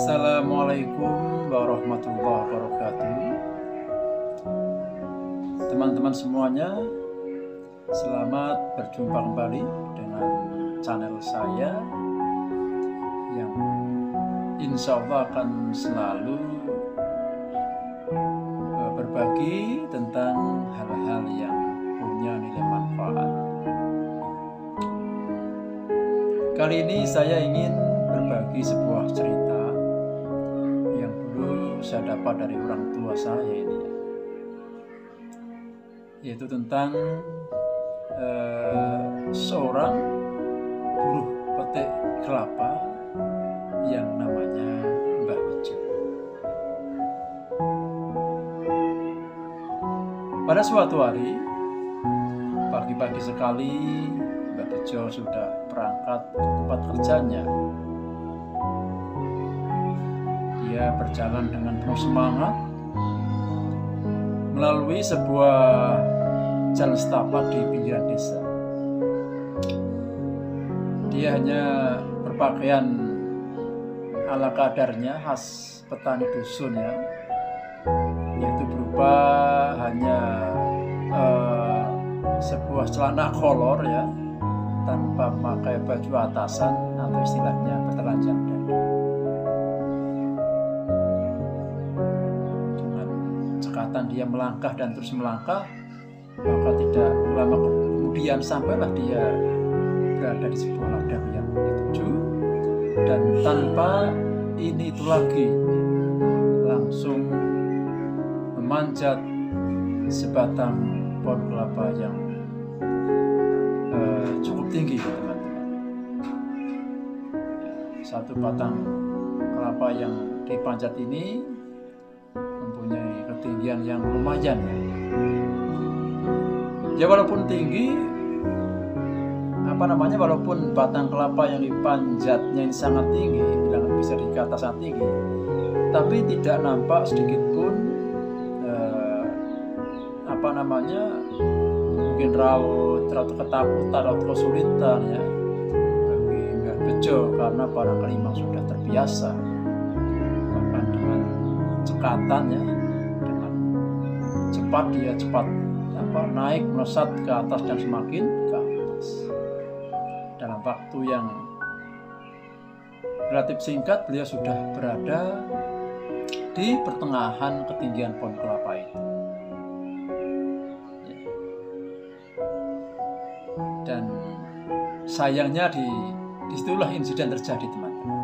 Assalamualaikum warahmatullahi wabarakatuh. Teman-teman semuanya, selamat berjumpa kembali dengan channel saya yang insya Allah akan selalu berbagi tentang hal-hal yang punya nilai manfaat. Kali ini saya ingin berbagi sebuah cerita yang dulu saya dapat dari orang tua saya ini, yaitu tentang seorang buruh petik kelapa yang namanya Mbah Bejo. Pada suatu hari, pagi-pagi sekali, Mbah Bejo sudah berangkat ke tempat kerjanya. Dia berjalan dengan penuh semangat melalui sebuah jalan setapak di pinggiran desa. Dia hanya berpakaian ala kadarnya khas petani dusun ya, yaitu berupa hanya sebuah celana kolor ya, tanpa memakai baju atasan atau istilahnya bertelanjang dada. Dia melangkah dan terus melangkah, maka tidak lama kemudian sampailah dia berada di sebuah ladang yang dituju, dan tanpa ini itu lagi langsung memanjat sebatang pohon kelapa yang cukup tinggi, teman-teman. Satu batang kelapa yang dipanjat ini mempunyai ketinggian yang lumayan ya. Ya walaupun tinggi, walaupun batang kelapa yang dipanjatnya ini sangat tinggi, bilang bisa dikata sangat tinggi, tapi tidak nampak sedikit pun mungkin raut ketakutan atau kesulitan ya bagi Mbah Bejo, karena barangkali memang sudah terbiasa bahkan dengan cekatan ya, dengan cepat dia naik melesat ke atas dan semakin ke atas dalam waktu yang relatif singkat. Beliau sudah berada di pertengahan ketinggian pohon kelapa itu. Dan sayangnya disitulah insiden terjadi, teman-teman.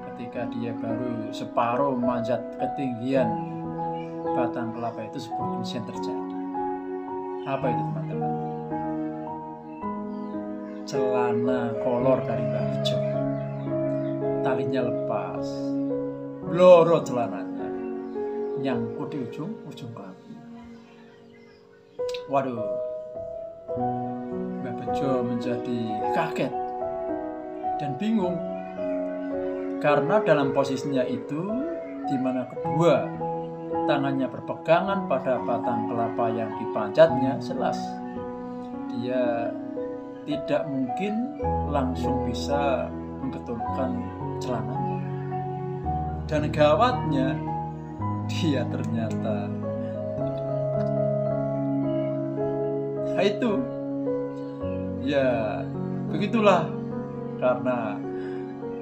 Ketika dia baru separuh memanjat ketinggian batang kelapa itu, sebuah insiden terjadi. Apa itu, teman-teman? Celana kolor dari Mbah Bejo, talinya lepas, bloro celananya, nyangkut di ujung kaki. Waduh, Mbah Bejo menjadi kaget dan bingung, karena dalam posisinya itu di mana kedua tangannya berpegangan pada batang kelapa yang dipanjatnya, jelas dia tidak mungkin langsung bisa membetulkan celananya. Dan gawatnya, dia ternyata itu ya begitulah, karena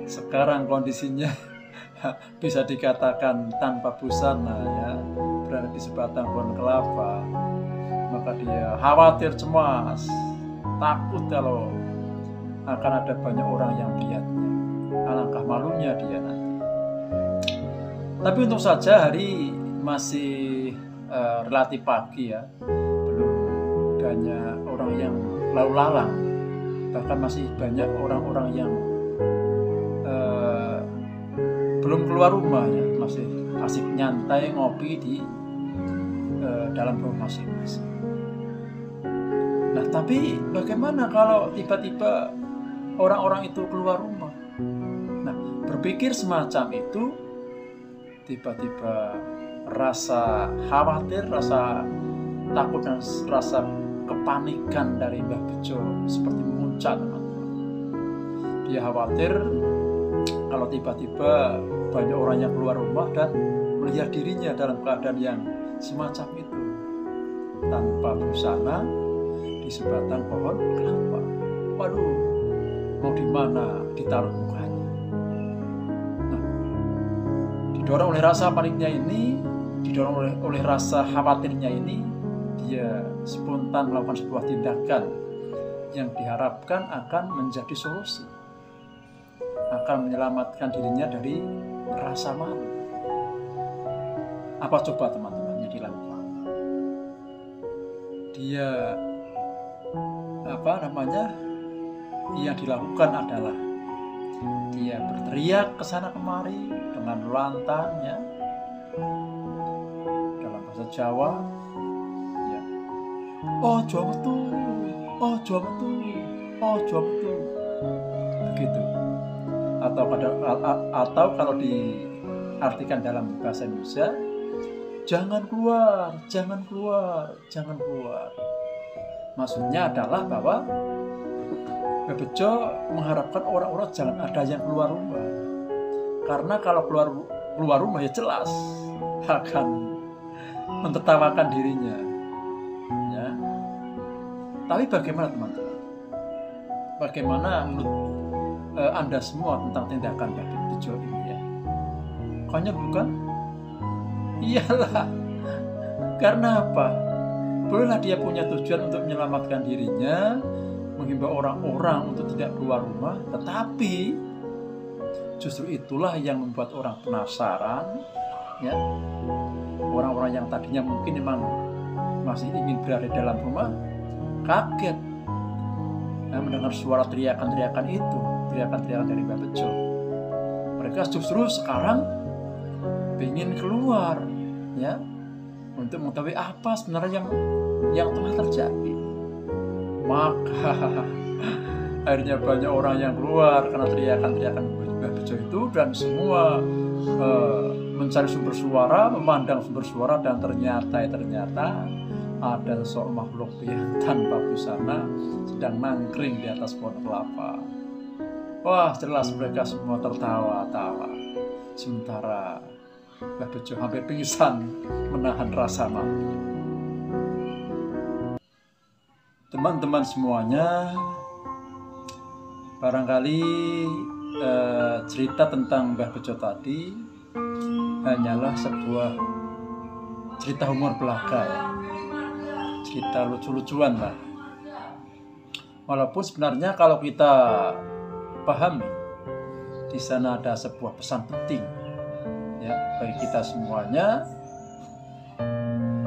sekarang kondisinya bisa dikatakan tanpa busana ya, berada di sebatang pohon kelapa, maka dia khawatir, cemas, takut kalau akan ada banyak orang yang melihatnya. Alangkah malunya dia nanti. Tapi untung saja hari masih relatif pagi ya, belum banyak orang yang lalu lalang, bahkan masih banyak orang-orang yang belum keluar rumah ya, masih asik nyantai ngopi di dalam rumah masing-masing. Nah, tapi bagaimana kalau tiba-tiba orang-orang itu keluar rumah? Nah, berpikir semacam itu, tiba-tiba rasa khawatir, rasa takut dan rasa kepanikan dari Mbah Bejo seperti memuncak, teman-teman. Dia khawatir kalau tiba-tiba banyak orang yang keluar rumah dan melihat dirinya dalam keadaan yang semacam itu, tanpa busana di sebatang pohon kelapa. Waduh, mau di mana ditaruh mukanya? Nah, didorong oleh rasa paniknya ini, didorong oleh rasa khawatirnya ini, dia spontan melakukan sebuah tindakan yang diharapkan akan menjadi solusi, akan menyelamatkan dirinya dari rasa malu. Apa coba teman-teman yang dilakukan? Dia yang dilakukan adalah dia berteriak ke sana kemari dengan lantang, ya, dalam bahasa Jawa, ya, ojo metu, ojo metu, ojo metu, begitu. Atau kalau diartikan dalam bahasa Indonesia, jangan keluar, jangan keluar, jangan keluar. Maksudnya adalah bahwa Mbah Bejo mengharapkan orang-orang jangan ada yang keluar rumah. Karena kalau keluar rumah ya jelas akan mentertawakan dirinya. Ya. Tapi bagaimana teman-teman? Bagaimana menurut Anda semua tentang tindakan Mbah Bejo ini, ya? Konyol bukan? Iyalah. Karena apa? Bolehlah dia punya tujuan untuk menyelamatkan dirinya, menghimbau orang-orang untuk tidak keluar rumah, tetapi justru itulah yang membuat orang penasaran, ya. Orang-orang yang tadinya mungkin memang masih ingin berada di dalam rumah kaget mendengar suara teriakan-teriakan itu, teriakan-teriakan dari Mbah Bejo. Mereka justru sekarang ingin keluar, ya, untuk mengetahui apa sebenarnya yang telah terjadi. Maka akhirnya banyak orang yang keluar karena teriakan-teriakan Mbah Bejo itu, dan semua mencari sumber suara, memandang sumber suara, dan ternyata ada seorang makhluk yang tanpa busana sedang nangkring di atas pohon kelapa. Wah, jelas mereka semua tertawa-tawa. Sementara Mbah Bejo hampir pingsan menahan rasa malu. Teman-teman semuanya, barangkali cerita tentang Mbah Bejo tadi hanyalah sebuah cerita humor belaka, ya. Cerita lucu-lucuan lah. Walaupun sebenarnya kalau kita pahami, di sana ada sebuah pesan penting, ya, bagi kita semuanya,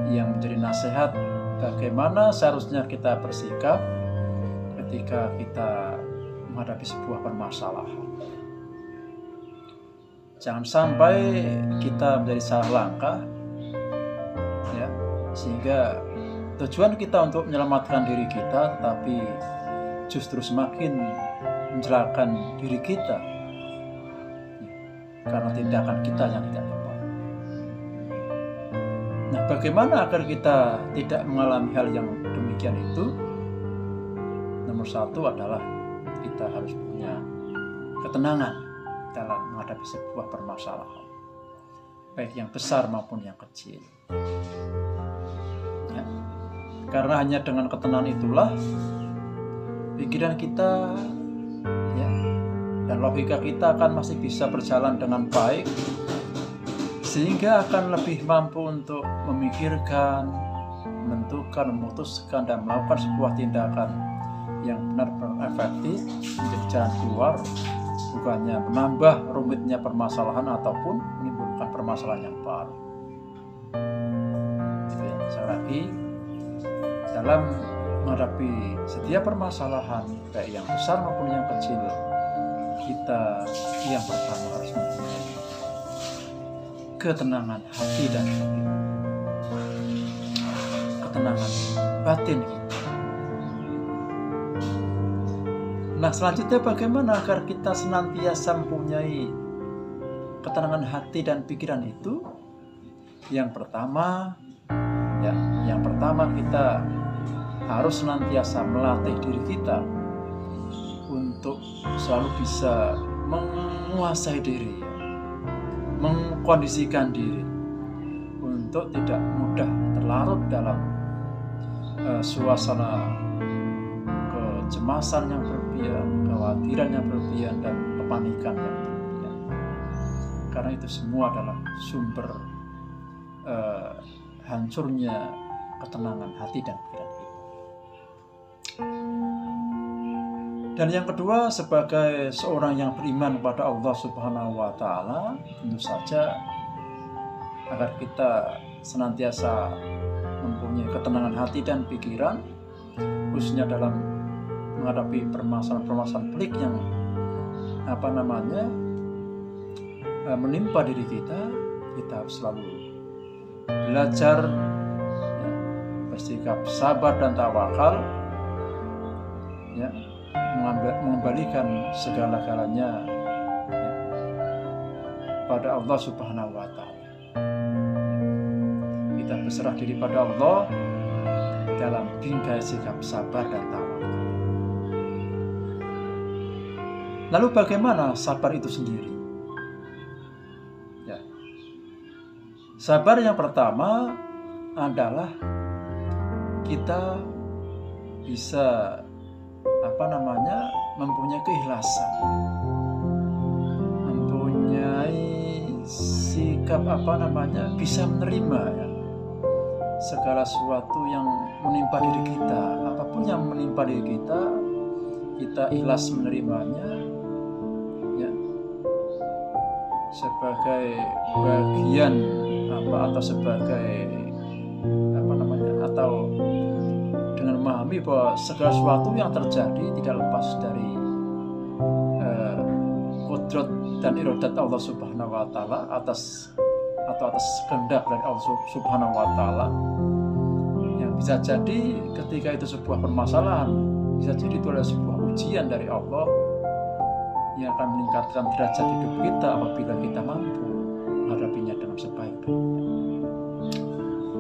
yang menjadi nasihat bagaimana seharusnya kita bersikap ketika kita menghadapi sebuah permasalahan. Jangan sampai kita menjadi salah langkah, ya, sehingga tujuan kita untuk menyelamatkan diri kita tetapi justru semakin mencelakakan diri kita, ya, karena tindakan kita yang tidak tepat. Nah, bagaimana agar kita tidak mengalami hal yang demikian itu? Nomor satu adalah kita harus punya ketenangan dalam menghadapi sebuah permasalahan, baik yang besar maupun yang kecil. Ya. Karena hanya dengan ketenangan itulah pikiran kita, ya, dan logika kita akan masih bisa berjalan dengan baik, sehingga akan lebih mampu untuk memikirkan, menentukan, memutuskan, dan melakukan sebuah tindakan yang benar-benar efektif menjadi jalan keluar, bukannya menambah rumitnya permasalahan ataupun menimbulkan permasalahan yang baru. Jadi, sekali lagi, dalam menghadapi setiap permasalahan, baik yang besar maupun yang kecil, kita yang pertama harus mempunyai ketenangan hati dan pikiran, ketenangan batin kita. Nah, selanjutnya bagaimana agar kita senantiasa mempunyai ketenangan hati dan pikiran itu? Yang pertama kita harus senantiasa melatih diri kita untuk selalu bisa menguasai diri, mengkondisikan diri untuk tidak mudah terlarut dalam suasana kecemasan yang berlebihan, kekhawatiran yang berlebihan, dan kepanikan yang berlebihan. Karena itu semua adalah sumber hancurnya ketenangan hati dan pikiran kita. Dan yang kedua, sebagai seorang yang beriman kepada Allah Subhanahu wa Ta'ala, tentu saja agar kita senantiasa mempunyai ketenangan hati dan pikiran, khususnya dalam menghadapi permasalahan-permasalahan pelik yang menimpa diri kita harus selalu belajar bersikap sabar dan tawakal, mengembalikan segala-galanya pada Allah Subhanahu wa Ta'ala. Kita berserah diri pada Allah dalam bingkai sikap sabar dan tawakal. Lalu bagaimana sabar itu sendiri? Sabar yang pertama adalah kita bisa mempunyai keikhlasan, mempunyai sikap bisa menerima segala sesuatu yang menimpa diri kita, apapun yang menimpa diri kita ikhlas menerimanya sebagai bagian atau sebagai atau dengan memahami bahwa segala sesuatu yang terjadi tidak lepas dari qudrat dan iradat Allah Subhanahu wa Ta'ala atas kehendak dari Allah Subhanahu wa Ta'ala, yang bisa jadi ketika itu sebuah permasalahan, bisa jadi itu adalah sebuah ujian dari Allah yang akan meningkatkan derajat hidup kita apabila kita mampu menghadapinya dengan sebaik-baiknya.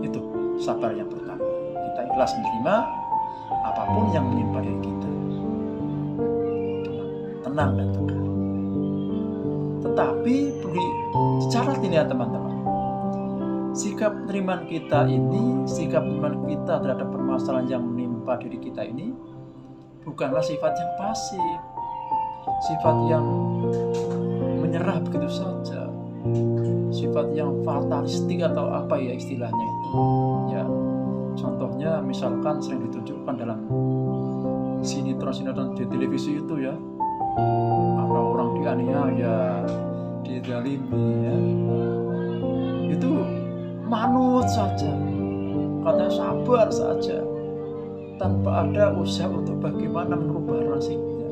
Itu sabar yang pertama. Kita ikhlas menerima apapun yang menimpa diri kita, tenang dan tegar. Tetapi perlu dicatat ini ya teman-teman, sikap penerimaan kita ini, sikap penerimaan kita terhadap permasalahan yang menimpa diri kita ini bukanlah sifat yang pasif, sifat yang menyerah begitu saja, sifat yang fatalistik atau apa ya istilahnya itu. Contohnya misalkan sering ditunjukkan dalam sinetron di televisi itu ada orang dianiaya, dizalimi itu manut saja, katanya sabar saja, tanpa ada usaha untuk bagaimana merubah nasibnya.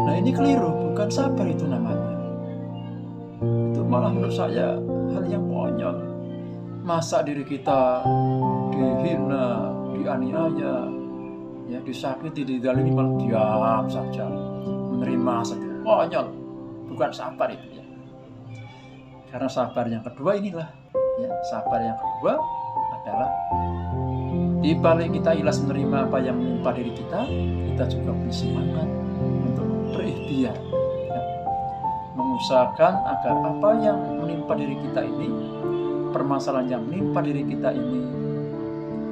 Nah ini keliru, bukan sabar itu namanya. Itu malah menurut saya hal yang konyol. Masa diri kita dihina, dianiaya, disakiti, dizalimi, malah diam saja, menerima saja. Konyol, bukan sabar itu Karena sabar yang kedua inilah, sabar yang kedua adalah di balik kita ikhlas menerima apa yang menimpa diri kita juga punya semangat untuk berikhtiar, mengusahakan agar apa yang menimpa diri kita ini, permasalahan yang menimpa diri kita ini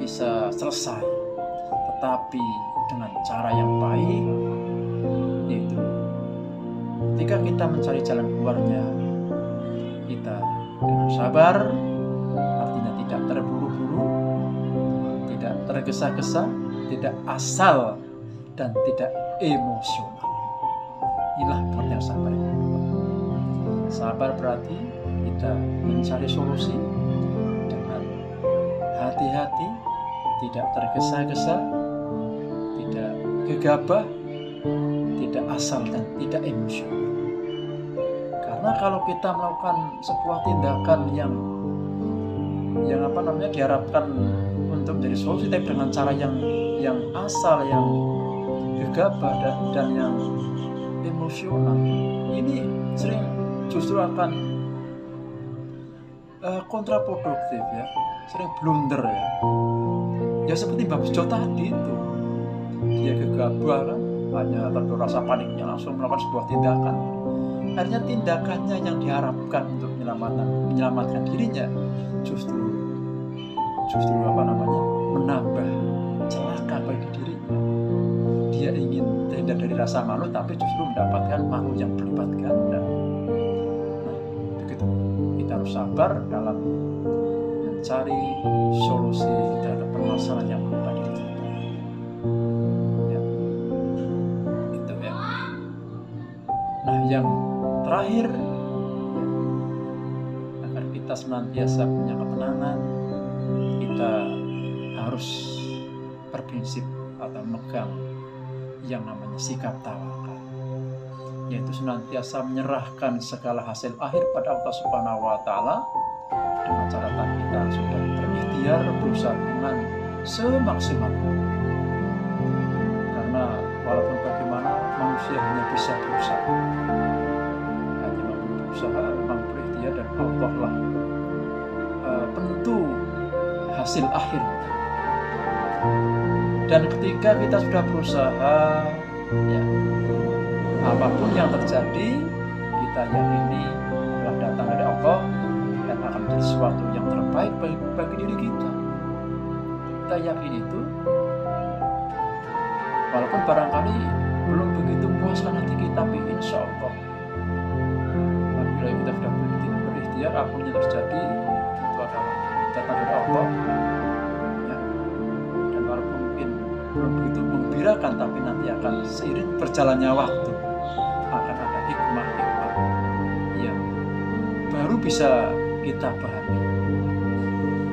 bisa selesai, tetapi dengan cara yang baik, yaitu ketika kita mencari jalan keluarnya, kita dengan sabar, artinya tidak terburu-buru, tidak tergesa-gesa, tidak asal, dan tidak emosional. Inilah pengertian sabar. Sabar berarti kita mencari solusi dengan hati-hati, tidak tergesa-gesa, tidak gegabah, tidak asal, dan tidak emosional. Karena kalau kita melakukan sebuah tindakan yang diharapkan untuk menjadi solusi, tapi dengan cara yang asal, yang gegabah, dan yang emosional, ini sering justru akan kontraproduktif, sering blunder seperti Mbak Bejo tadi itu, dia gegabah hanya terbawa rasa paniknya langsung melakukan sebuah tindakan, akhirnya tindakannya yang diharapkan untuk menyelamatkan dirinya justru menambah celaka bagi dirinya. Dia ingin terhindar dari rasa malu, tapi justru mendapatkan malu yang berlipat ganda. Nah, begitu. Kita harus sabar dalam mencari solusi terhadap permasalahan yang menimpa diri kita. Ya, itu ya. Nah, yang terakhir, agar kita senantiasa punya ketenangan, kita harus berprinsip atau memegang yang namanya sikap tawakal, yaitu senantiasa menyerahkan segala hasil akhir pada Allah Subhanahu wa Ta'ala, dengan catatan kita sudah berikhtiar berusaha dengan semaksimal. Karena walaupun bagaimana manusia hanya bisa berusaha, memang berikhtiar, dan Allah lah penentu hasil akhir. Dan ketika kita sudah berusaha, ya, apapun yang terjadi, kita yakini telah datang dari Allah dan akan menjadi sesuatu yang terbaik bagi diri kita. Kita yakin itu, walaupun barangkali belum begitu memuaskan hati kita, tapi insya Allah apabila kita sudah berikhtiar, apapun yang terjadi itu adalah datang dari Allah. Belum begitu menggembirakan, tapi nanti akan seiring berjalannya waktu akan ada hikmah-hikmah yang baru bisa kita pahami.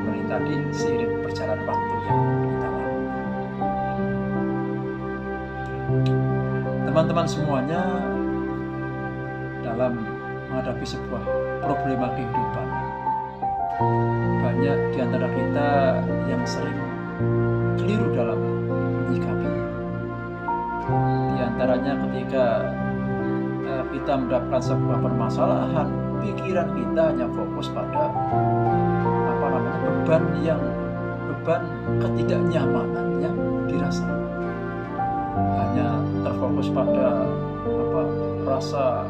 Seperti tadi, seiring berjalan waktu yang kita lalui. Teman-teman semuanya, dalam menghadapi sebuah problema kehidupan, banyak di antara kita yang sering keliru dalam menyikapinya. Di antaranya ketika kita mendapatkan sebuah permasalahan, pikiran kita hanya fokus pada beban ketidaknyamanan yang dirasakan. Hanya terfokus pada rasa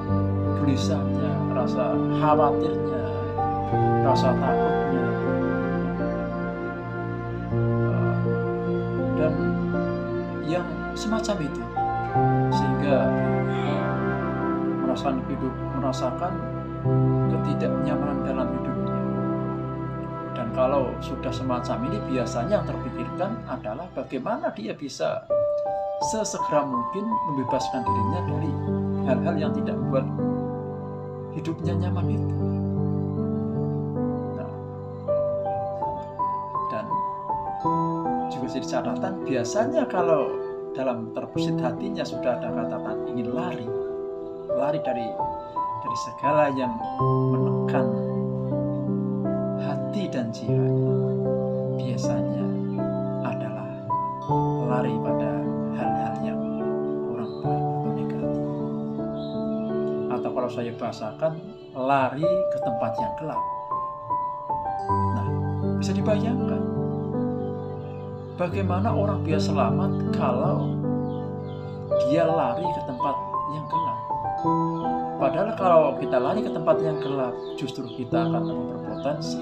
gelisahnya, rasa khawatirnya, rasa takutnya, dan yang semacam itu, sehingga merasakan ketidaknyamanan dalam hidupnya. Dan kalau sudah semacam ini, biasanya yang terpikirkan adalah bagaimana dia bisa sesegera mungkin membebaskan dirinya dari hal-hal yang tidak membuat hidupnya nyaman itu. Nah, dan juga jadi catatan, biasanya kalau dalam terbesit hatinya sudah ada kata-kata ingin lari dari segala yang menekan hati dan jiwanya, biasanya adalah lari pada hal-hal yang kurang baik atau negatif. Atau kalau saya bahasakan, lari ke tempat yang gelap. Nah, bisa dibayangkan bagaimana orang bisa selamat kalau dia lari ke tempat yang gelap. Padahal kalau kita lari ke tempat yang gelap, justru kita akan berpotensi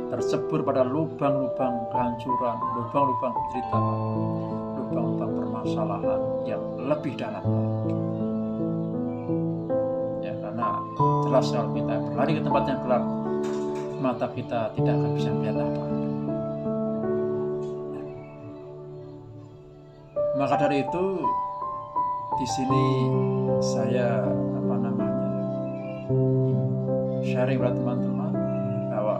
tercebur pada lubang-lubang kehancuran, lubang-lubang penderitaan, lubang-lubang permasalahan yang lebih dalam lagi. Ya, karena jelas kalau kita berlari ke tempat yang gelap, mata kita tidak akan bisa melihat apa-apa. Maka dari itu, di sini saya sharing pada teman-teman bahwa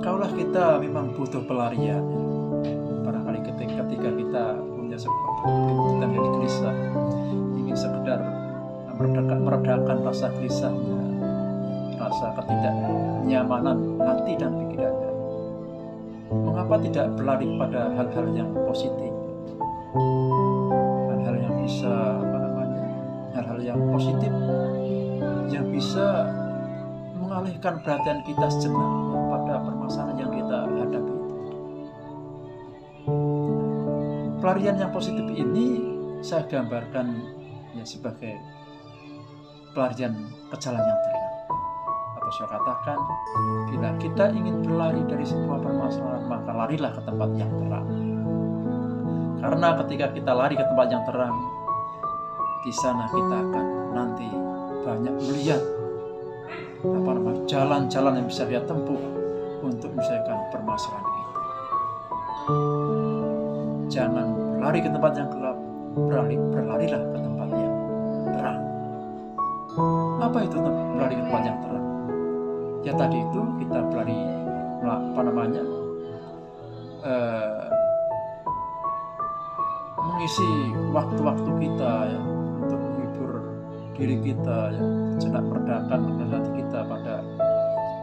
kalaulah kita memang butuh pelarian, barangkali ketika kita punya sebuah tuntutan dari gelisah, ingin sekedar meredakan rasa gelisahnya, rasa ketidaknyamanan hati dan pikirannya, mengapa tidak berlari pada hal-hal yang positif, hal-hal yang bisa hal-hal yang positif yang bisa mengalihkan perhatian kita sejenak pada permasalahan yang kita hadapi. Pelarian yang positif ini saya gambarkan ya sebagai pelarian ke jalan yang terang. Atau saya katakan, bila kita ingin berlari dari sebuah permasalahan, maka larilah ke tempat yang terang. Karena ketika kita lari ke tempat yang terang, di sana kita akan nanti banyak melihat jalan-jalan yang bisa dia tempuh untuk menyelesaikan permasalahan itu. Jangan berlari ke tempat yang gelap, berlarilah ke tempat yang terang. Apa itu berlari ke tempat yang terang? Ya tadi itu kita berlari mengisi waktu-waktu kita ya, untuk menghibur diri kita ya, sejenak meredakan hati kita pada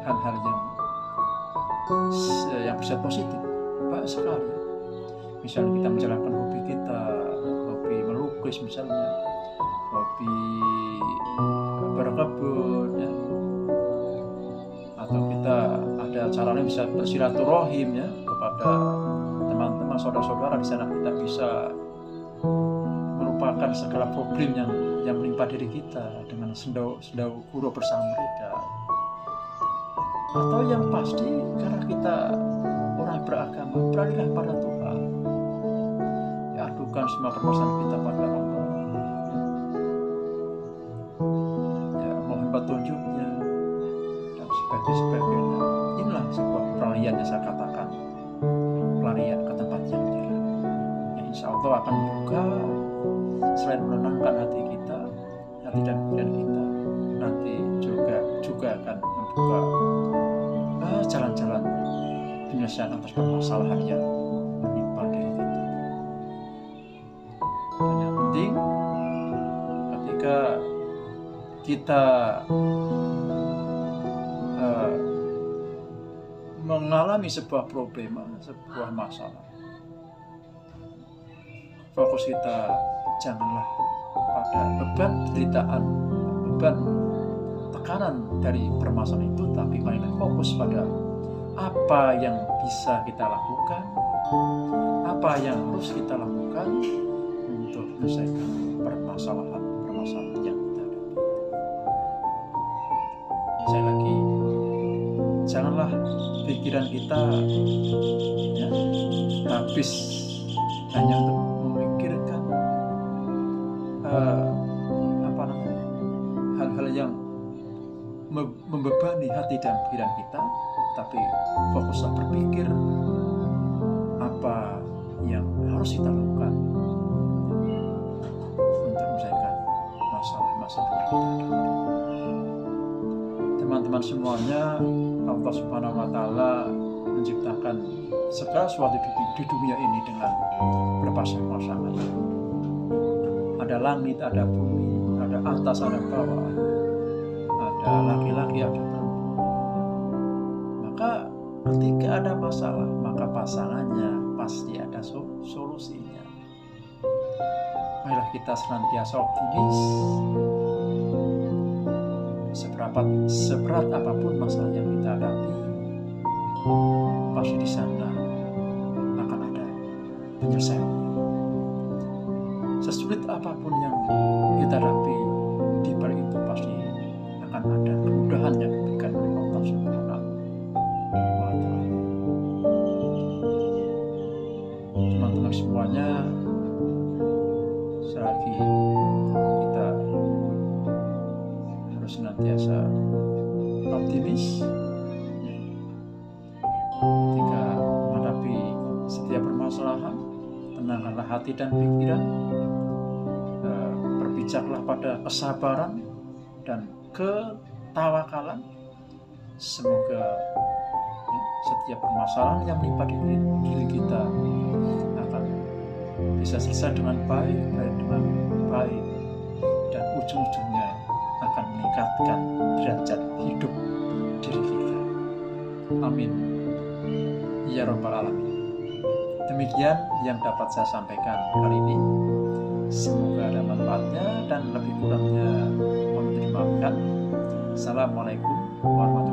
hal-hal yang bisa positif. Banyak sekali. Misalnya kita menjalankan hobi kita, hobi melukis misalnya, hobi berkebun ya. Atau kita ada cara lain bisa bersilaturahim ya kepada teman-teman, saudara-saudara. Di sana kita bisa melupakan segala problem yang menimpa diri kita dengan sendau guru bersama mereka. Atau yang pasti karena kita orang beragama, beralihlah pada Tuhan. Ya, adukan semua permasalahan kita pada Allah. Ya, mohon petunjuknya dan sebagainya. Inilah sebuah peralihan yang saya katakan, pelarian ke tempat yang terang. Ya, insya Allah akan membuka, selain menenangkan hati kita, hati dan pikiran kita, nanti juga akan membuka jalan-jalan penyelesaian atas permasalahan yang menimpa diri kita. Dan yang penting, ketika kita mengalami sebuah problema, sebuah masalah, fokus kita janganlah pada beban penderitaan, beban tekanan dari permasalahan itu, tapi marilah fokus pada apa yang bisa kita lakukan, apa yang harus kita lakukan untuk menyelesaikan permasalahan yang kita hadapi. Sekali lagi, janganlah pikiran kita ya, habis hanya untuk memikirkan hal-hal yang membebani hati dan pikiran kita, tapi fokuslah berpikir apa yang harus kita lakukan untuk menyelesaikan masalah-masalah yang kita hadapi. Teman-teman semuanya, Allah Subhanahu wa Ta'ala menciptakan segala sesuatu di dunia ini dengan berpasang-pasangan. Ada langit, ada bumi, ada atas, ada bawah, ada laki-laki, ada perempuan. Maka ketika ada masalah, maka pasangannya pasti ada solusinya. Marilah kita senantiasa optimis. Seberat apapun masalah yang kita hadapi, pasti di sana akan ada penyelesaiannya. Sesulit apapun yang kita hadapi, di balik itu pasti akan ada kemudahan yang diberikan oleh Allah Subhanahu wa Ta'ala. Teman-teman semuanya, selagi kita harus senantiasa optimis ketika menghadapi setiap permasalahan. Tenangkanlah hati dan pikiran, berbijaklah pada kesabaran dan ketawakalan. Semoga setiap permasalahan yang menimpa diri kita akan bisa selesai dengan baik, dan ujung-ujungnya akan meningkatkan derajat hidup diri kita. Amin ya Rabbal Alamin. Demikian yang dapat saya sampaikan kali ini. Semoga ada manfaatnya dan lebih kurangnya mohon dimaafkan. Assalamualaikum warahmatullahi wabarakatuh.